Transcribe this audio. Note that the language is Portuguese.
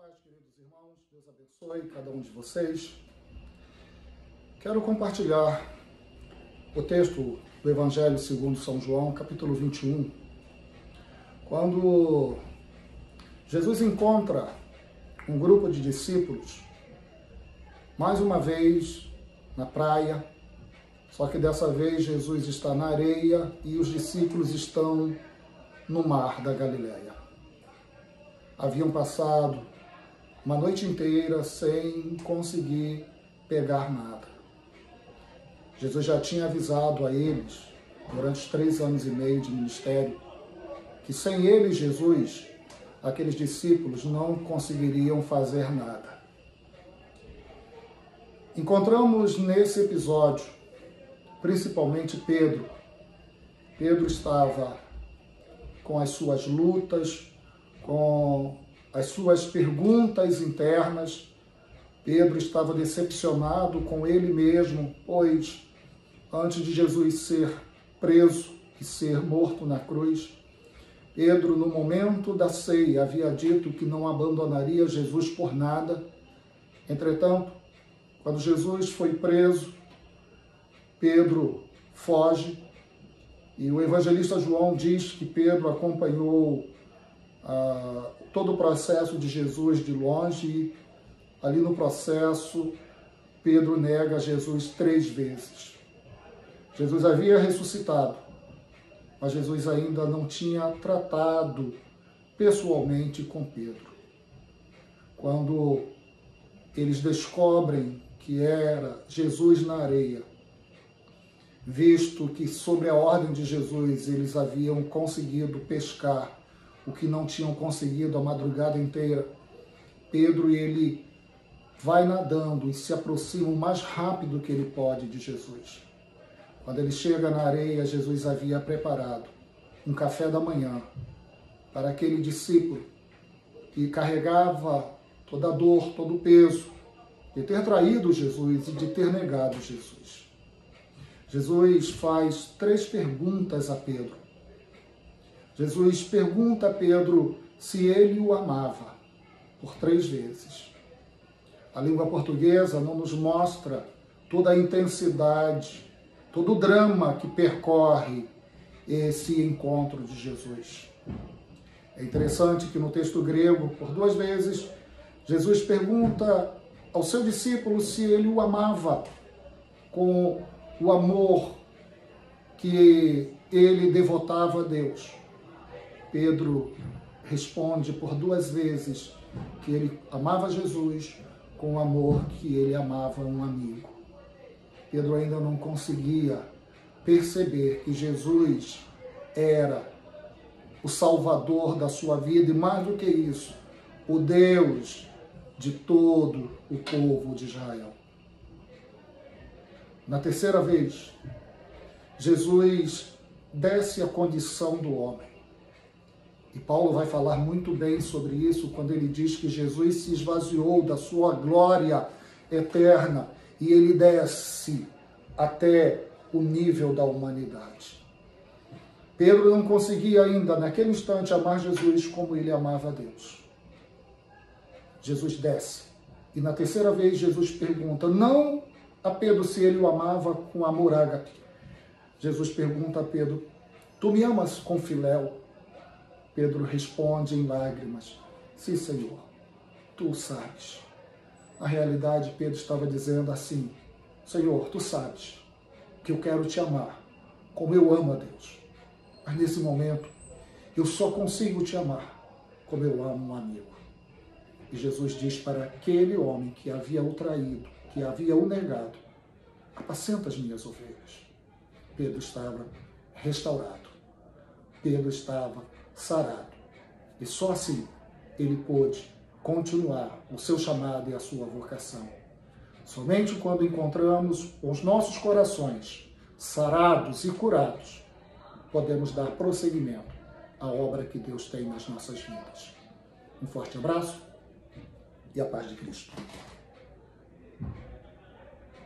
paz, queridos irmãos. Deus abençoe cada um de vocês. Quero compartilhar o texto do Evangelho segundo São João, capítulo 21, quando Jesus encontra um grupo de discípulos, mais uma vez na praia, só que dessa vez Jesus está na areia e os discípulos estão no mar da Galileia. Haviam passado uma noite inteira sem conseguir pegar nada. Jesus já tinha avisado a eles, durante os 3 anos e meio de ministério, que sem ele, Jesus, aqueles discípulos não conseguiriam fazer nada. Encontramos nesse episódio, principalmente Pedro. Pedro estava com as suas lutas, com as suas perguntas internas. Pedro estava decepcionado com ele mesmo, pois antes de Jesus ser preso e ser morto na cruz, Pedro, no momento da ceia, havia dito que não abandonaria Jesus por nada. Entretanto, quando Jesus foi preso, Pedro foge e o evangelista João diz que Pedro acompanhou todo o processo de Jesus de longe e ali no processo Pedro nega Jesus 3 vezes. Jesus havia ressuscitado, mas Jesus ainda não tinha tratado pessoalmente com Pedro. Quando eles descobrem que era Jesus na areia, visto que sobre a ordem de Jesus eles haviam conseguido pescar o que não tinham conseguido a madrugada inteira, Pedro ele vai nadando e se aproxima o mais rápido que ele pode de Jesus. Quando ele chega na areia, Jesus havia preparado um café da manhã para aquele discípulo que carregava toda a dor, todo o peso de ter traído Jesus e de ter negado Jesus. Jesus faz 3 perguntas a Pedro. Jesus pergunta a Pedro se ele o amava por 3 vezes. A língua portuguesa não nos mostra toda a intensidade, todo o drama que percorre esse encontro de Jesus. É interessante que no texto grego, por 2 vezes, Jesus pergunta ao seu discípulo se ele o amava com o amor que ele devotava a Deus. Pedro responde por 2 vezes que ele amava Jesus com o amor que ele amava um amigo. Pedro ainda não conseguia perceber que Jesus era o Salvador da sua vida e, mais do que isso, o Deus de todo o povo de Israel. Na 3ª vez, Jesus desce a condição do homem. E Paulo vai falar muito bem sobre isso quando ele diz que Jesus se esvaziou da sua glória eterna e ele desce até o nível da humanidade. Pedro não conseguia ainda, naquele instante, amar Jesus como ele amava a Deus. Jesus desce. E na 3ª vez, Jesus pergunta, não a Pedro se ele o amava com amor ágape. Jesus pergunta a Pedro, tu me amas com filéu? Pedro responde em lágrimas, sim, Senhor, tu sabes. Na realidade, Pedro estava dizendo assim, Senhor, tu sabes que eu quero te amar como eu amo a Deus. Mas nesse momento, eu só consigo te amar como eu amo um amigo. E Jesus diz para aquele homem que havia o traído, que havia o negado, apacenta as minhas ovelhas. Pedro estava restaurado. Pedro estava sarado. E só assim ele pôde continuar o seu chamado e a sua vocação. Somente quando encontramos os nossos corações sarados e curados, podemos dar prosseguimento à obra que Deus tem nas nossas vidas. Um forte abraço e a paz de Cristo.